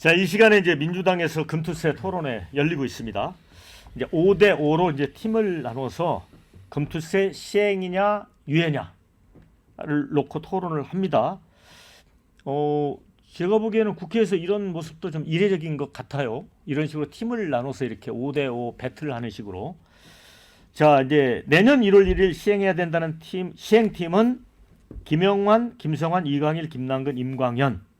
자, 이 시간에 이제 민주당에서 금투세 토론회 열리고 있습니다. 이제 5대 5로 이제 팀을 나눠서 금투세 시행이냐 유예냐를 놓고 토론을 합니다. 제가 보기에는 국회에서 이런 모습도 좀 이례적인 것 같아요. 이런 식으로 팀을 나눠서 이렇게 5대 5 배틀을 하는 식으로. 자, 이제 내년 1월 1일 시행해야 된다는 팀, 시행팀은 김영환, 김성환, 이광일, 김남근, 임광현.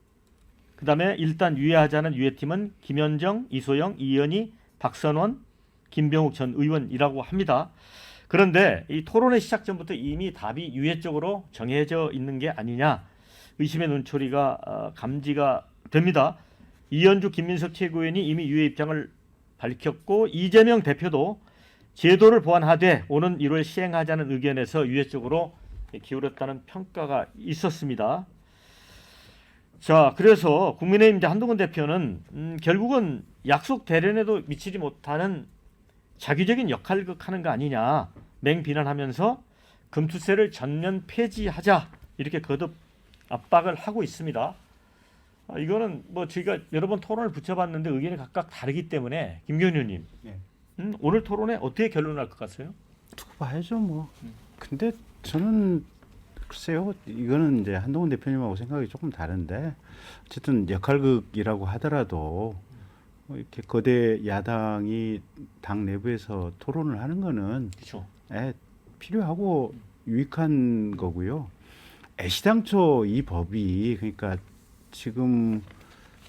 그 다음에 일단 유예하자는 유예팀은 김현정, 이소영, 이현희, 박선원, 김병욱 전 의원이라고 합니다. 그런데 이 토론회 시작 전부터 이미 답이 유예 쪽으로 정해져 있는 게 아니냐 의심의 눈초리가 감지가 됩니다. 이현주, 김민석 최고위원이 이미 유예 입장을 밝혔고 이재명 대표도 제도를 보완하되 오는 1월 시행하자는 의견에서 유예 쪽으로 기울였다는 평가가 있었습니다. 자, 그래서 국민의힘 이제 한동훈 대표는 결국은 약속 대련에도 미치지 못하는 자기적인 역할극하는 거 아니냐 맹비난하면서 금투세를 전면 폐지하자 이렇게 거듭 압박을 하고 있습니다. 이거는 뭐 저희가 여러 번 토론을 붙여봤는데 의견이 각각 다르기 때문에 김기현 의원님, 네. 오늘 토론에 어떻게 결론날 것 같아요? 두고 봐야죠 뭐. 근데 저는 글쎄요, 이거는 이제 한동훈 대표님하고 생각이 조금 다른데 어쨌든 역할극이라고 하더라도 이렇게 거대 야당이 당 내부에서 토론을 하는 거는 그렇죠. 필요하고 유익한 거고요. 애시당초 이 법이 그러니까 지금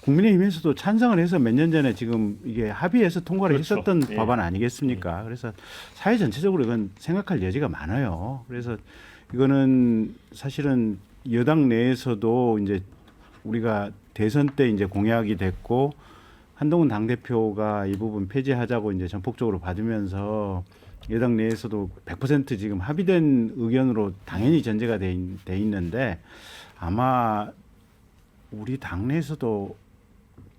국민의힘에서도 찬성을 해서 몇 년 전에 지금 이게 합의해서 통과를 그렇죠. 했었던 예. 법안 아니겠습니까? 그래서 사회 전체적으로 이건 생각할 여지가 많아요. 그래서 이거는 사실은 여당 내에서도 이제 우리가 대선 때 이제 공약이 됐고 한동훈 당대표가 이 부분 폐지하자고 이제 전폭적으로 받으면서 여당 내에서도 100% 지금 합의된 의견으로 당연히 전제가 돼 있는데 아마 우리 당내에서도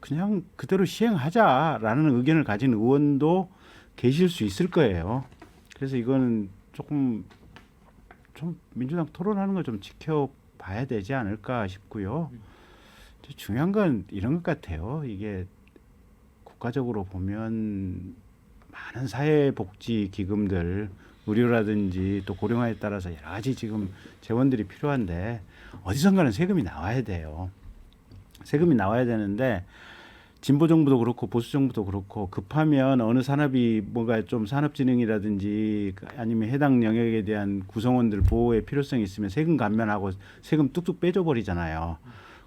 그냥 그대로 시행하자라는 의견을 가진 의원도 계실 수 있을 거예요. 그래서 이거는 조금 좀 민주당 토론하는 거 좀 지켜봐야 되지 않을까 싶고요. 중요한 건 이런 것 같아요. 이게 국가적으로 보면 많은 사회복지 기금들, 의료라든지 또 고령화에 따라서 여러 가지 지금 재원들이 필요한데 어디선가는 세금이 나와야 돼요. 세금이 나와야 되는데 진보 정부도 그렇고 보수 정부도 그렇고 급하면 어느 산업이 뭔가 좀 산업진흥이라든지 아니면 해당 영역에 대한 구성원들 보호의 필요성이 있으면 세금 감면하고 세금 뚝뚝 빼줘 버리잖아요.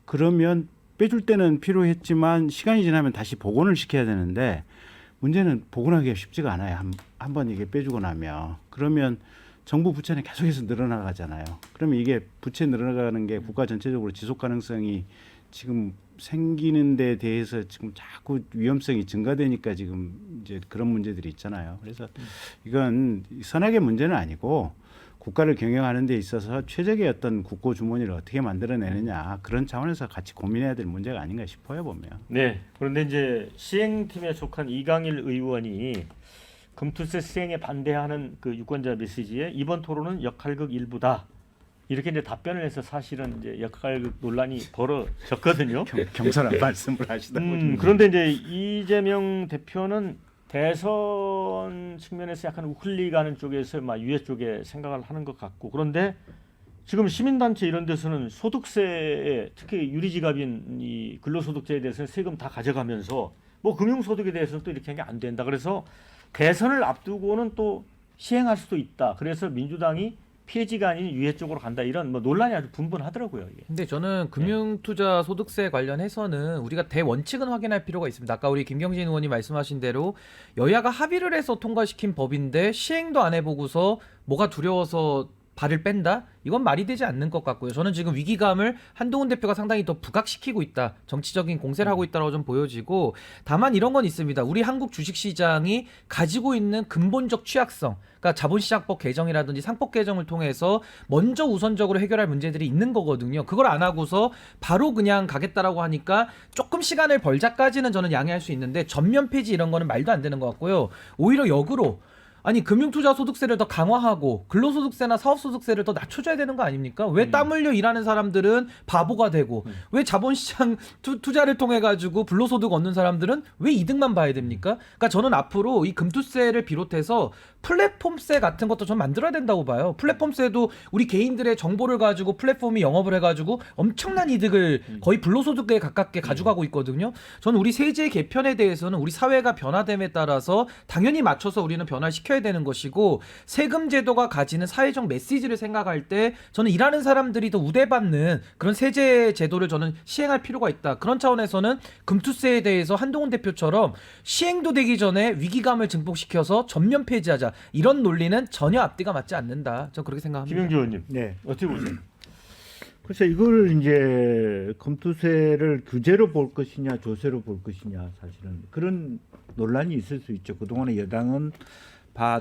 그러면 빼줄 때는 필요했지만 시간이 지나면 다시 복원을 시켜야 되는데 문제는 복원하기가 쉽지가 않아요. 한번 이게 빼주고 나면 그러면 정부 부채는 계속해서 늘어나가잖아요. 그러면 이게 부채 늘어나가는 게 국가 전체적으로 지속 가능성이 지금 생기는 데 대해서 지금 자꾸 위험성이 증가되니까 지금 이제 그런 문제들이 있잖아요. 그래서 이건 선악의 문제는 아니고 국가를 경영하는 데 있어서 최적의 어떤 국고 주머니를 어떻게 만들어내느냐 그런 차원에서 같이 고민해야 될 문제가 아닌가 싶어요 보면. 네. 그런데 이제 시행팀에 속한 이광일 의원이 금투세 시행에 반대하는 그 유권자 메시지에 이번 토론은 역할극 일부다. 이렇게 이제 답변을 해서 사실은 이제 역할극 논란이 벌어졌거든요. 경솔한 말씀을 하시다 보니. 그런데 이제 이재명 대표는 대선 측면에서 약간 우클릭하는 쪽에서 막 유예 쪽에 생각을 하는 것 같고 그런데 지금 시민단체 이런 데서는 소득세에 특히 유리지갑인 이 근로소득세에 대해서는 세금 다 가져가면서 뭐 금융소득에 대해서는 또 이렇게 하는 게 안 된다. 그래서 대선을 앞두고는 또 시행할 수도 있다. 그래서 민주당이 폐지가 아닌 유예 쪽으로 간다 이런 뭐 논란이 아주 분분하더라고요. 이게. 근데 저는 금융투자 소득세 관련해서는 우리가 대원칙은 확인할 필요가 있습니다. 아까 우리 김경진 의원이 말씀하신 대로 여야가 합의를 해서 통과시킨 법인데 시행도 안 해보고서 뭐가 두려워서 발을 뺀다? 이건 말이 되지 않는 것 같고요. 저는 지금 위기감을 한동훈 대표가 상당히 더 부각시키고 있다. 정치적인 공세를 하고 있다고 좀 보여지고 다만 이런 건 있습니다. 우리 한국 주식시장이 가지고 있는 근본적 취약성 그러니까 자본시장법 개정이라든지 상법 개정을 통해서 먼저 우선적으로 해결할 문제들이 있는 거거든요. 그걸 안 하고서 바로 그냥 가겠다라고 하니까 조금 시간을 벌자까지는 저는 양해할 수 있는데 전면 폐지 이런 거는 말도 안 되는 것 같고요. 오히려 역으로 아니 금융투자소득세를 더 강화하고 근로소득세나 사업소득세를 더 낮춰줘야 되는 거 아닙니까? 왜 땀 흘려 일하는 사람들은 바보가 되고 왜 자본시장 투자를 통해 가지고 불로소득 얻는 사람들은 왜 이득만 봐야 됩니까? 그러니까 저는 앞으로 이 금투세를 비롯해서 플랫폼세 같은 것도 좀 만들어야 된다고 봐요. 플랫폼세도 우리 개인들의 정보를 가지고 플랫폼이 영업을 해가지고 엄청난 이득을 거의 불로소득에 가깝게 가져가고 있거든요. 저는 우리 세제 개편에 대해서는 우리 사회가 변화됨에 따라서 당연히 맞춰서 우리는 변화시켜야 되는 것이고 세금 제도가 가지는 사회적 메시지를 생각할 때 저는 일하는 사람들이 더 우대받는 그런 세제 제도를 저는 시행할 필요가 있다. 그런 차원에서는 금투세에 대해서 한동훈 대표처럼 시행도 되기 전에 위기감을 증폭시켜서 전면 폐지하자. 이런 논리는 전혀 앞뒤가 맞지 않는다. 저는 그렇게 생각합니다. 김영주 의원님 네. 어떻게 보세요? 글쎄 이걸 이제 금투세를 규제로 볼 것이냐 조세로 볼 것이냐 사실은 그런 논란이 있을 수 있죠. 그동안에 여당은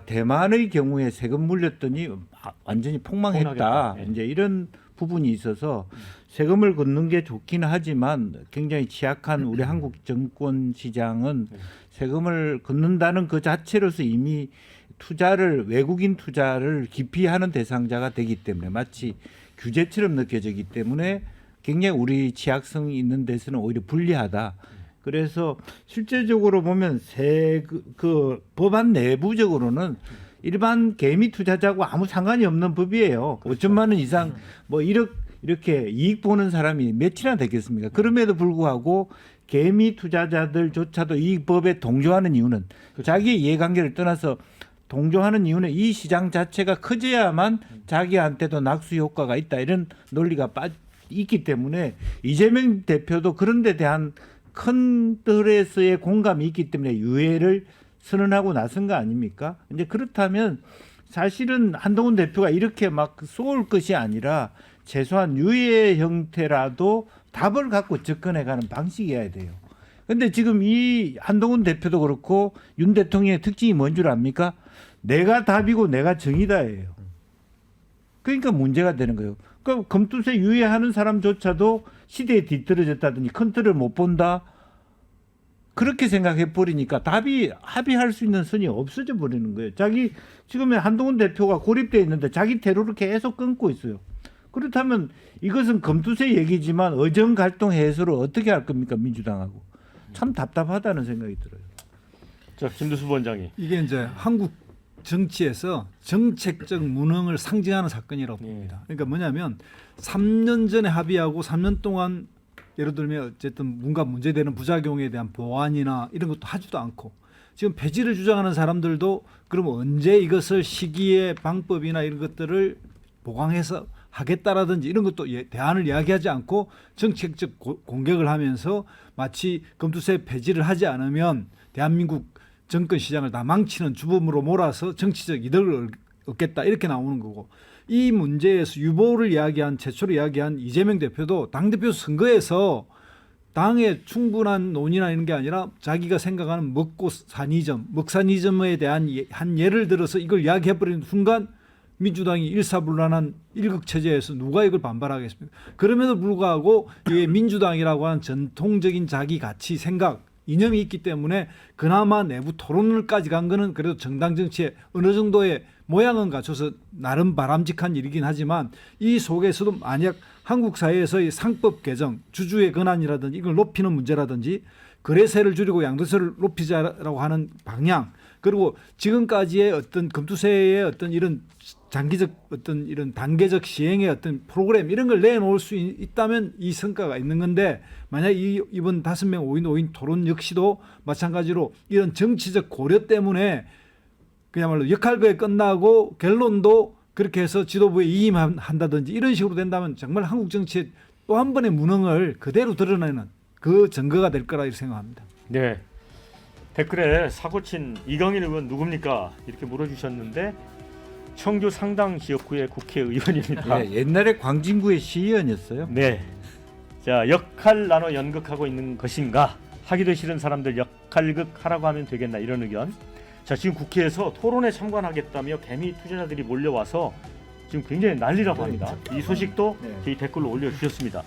대만의 경우에 세금 물렸더니 완전히 폭망했다. 폭락했다. 네. 이제 이런 부분이 있어서 세금을 걷는 게 좋긴 하지만 굉장히 취약한 우리 한국 정권 시장은 세금을 걷는다는 그 자체로서 이미 외국인 투자를 기피하는 대상자가 되기 때문에 마치 규제처럼 느껴지기 때문에 굉장히 우리 취약성이 있는 데서는 오히려 불리하다. 그래서 실제적으로 보면 그 법안 내부적으로는 일반 개미 투자자하고 아무 상관이 없는 법이에요. 5천만 원 이상 뭐 이렇게 이익 보는 사람이 몇이나 되겠습니까? 그럼에도 불구하고 개미 투자자들조차도 이 법에 동조하는 이유는 자기의 이해관계를 떠나서 동조하는 이유는 이 시장 자체가 커져야만 자기한테도 낙수 효과가 있다 이런 논리가 있기 때문에 이재명 대표도 그런 데 대한 큰 틀에서의 공감이 있기 때문에 유예를 선언하고 나선 거 아닙니까? 이제 그렇다면 사실은 한동훈 대표가 이렇게 막 쏘을 것이 아니라 최소한 유예 형태라도 답을 갖고 접근해가는 방식이어야 돼요. 근데 지금 이 한동훈 대표도 그렇고 윤 대통령의 특징이 뭔 줄 압니까? 내가 답이고 내가 정의다예요. 그러니까 문제가 되는 거예요. 그러니까 금투세 유예하는 사람조차도 시대에 뒤떨어졌다든지 큰 틀을 못 본다. 그렇게 생각해 버리니까 합의할 수 있는 선이 없어져 버리는 거예요. 지금의 한동훈 대표가 고립되어 있는데 자기 테러를 계속 끊고 있어요. 그렇다면 이것은 금투세 얘기지만 어정갈등 해소를 어떻게 할 겁니까 민주당하고. 참 답답하다는 생각이 들어요. 자, 김두수 원장이 이게 이제 한국 정치에서 정책적 무능을 상징하는 사건이라고 봅니다. 그러니까 뭐냐면 3년 전에 합의하고 3년 동안 예를 들면 어쨌든 뭔가 문제되는 부작용에 대한 보완이나 이런 것도 하지도 않고 지금 폐지를 주장하는 사람들도 그럼 언제 이것을 시기의 방법이나 이런 것들을 보강해서 하겠다라든지 이런 것도 대안을 이야기하지 않고 정책적 공격을 하면서 마치 금투세 폐지를 하지 않으면 대한민국 정권 시장을 다 망치는 주범으로 몰아서 정치적 이득을 얻겠다 이렇게 나오는 거고 이 문제에서 유보를 최초로 이야기한 이재명 대표도 당대표 선거에서 당의 충분한 논의나 이런 게 아니라 자기가 생각하는 먹사니즘에 대한 한 예를 들어서 이걸 이야기해버리는 순간 민주당이 일사불란한 일극체제에서 누가 이걸 반발하겠습니까? 그럼에도 불구하고 이게 민주당이라고 하는 전통적인 자기 가치 생각 이념이 있기 때문에 그나마 내부 토론을까지 간 거는 그래도 정당 정치에 어느 정도의 모양은 갖춰서 나름 바람직한 일이긴 하지만 이 속에서도 만약 한국 사회에서의 상법 개정, 주주의 권한이라든지 이걸 높이는 문제라든지 거래세를 줄이고 양도세를 높이자라고 하는 방향 그리고 지금까지의 어떤 금투세의 어떤 이런 장기적 어떤 이런 단계적 시행의 어떤 프로그램 이런 걸 내놓을 수 있다면 이 성과가 있는 건데 만약 이번 5명 5인 토론 역시도 마찬가지로 이런 정치적 고려 때문에 그야말로 역할극에 끝나고 결론도 그렇게 해서 지도부에 이임한다든지 이런 식으로 된다면 정말 한국 정치의 또 한 번의 무능을 그대로 드러내는 그 증거가 될 거라 이렇게 생각합니다. 네. 댓글에 사고친 이강인 의원 누굽니까? 이렇게 물어주셨는데 청주 상당 지역구의 국회의원입니다. 네, 옛날에 광진구의 시의원이었어요. 네. 자, 역할 나눠 연극하고 있는 것인가? 하기도 싫은 사람들 역할극 하라고 하면 되겠나? 이런 의견. 자, 지금 국회에서 토론에 참관하겠다며 개미 투자자들이 몰려와서 지금 굉장히 난리라고 합니다. 이 소식도 네. 저희 댓글로 올려주셨습니다.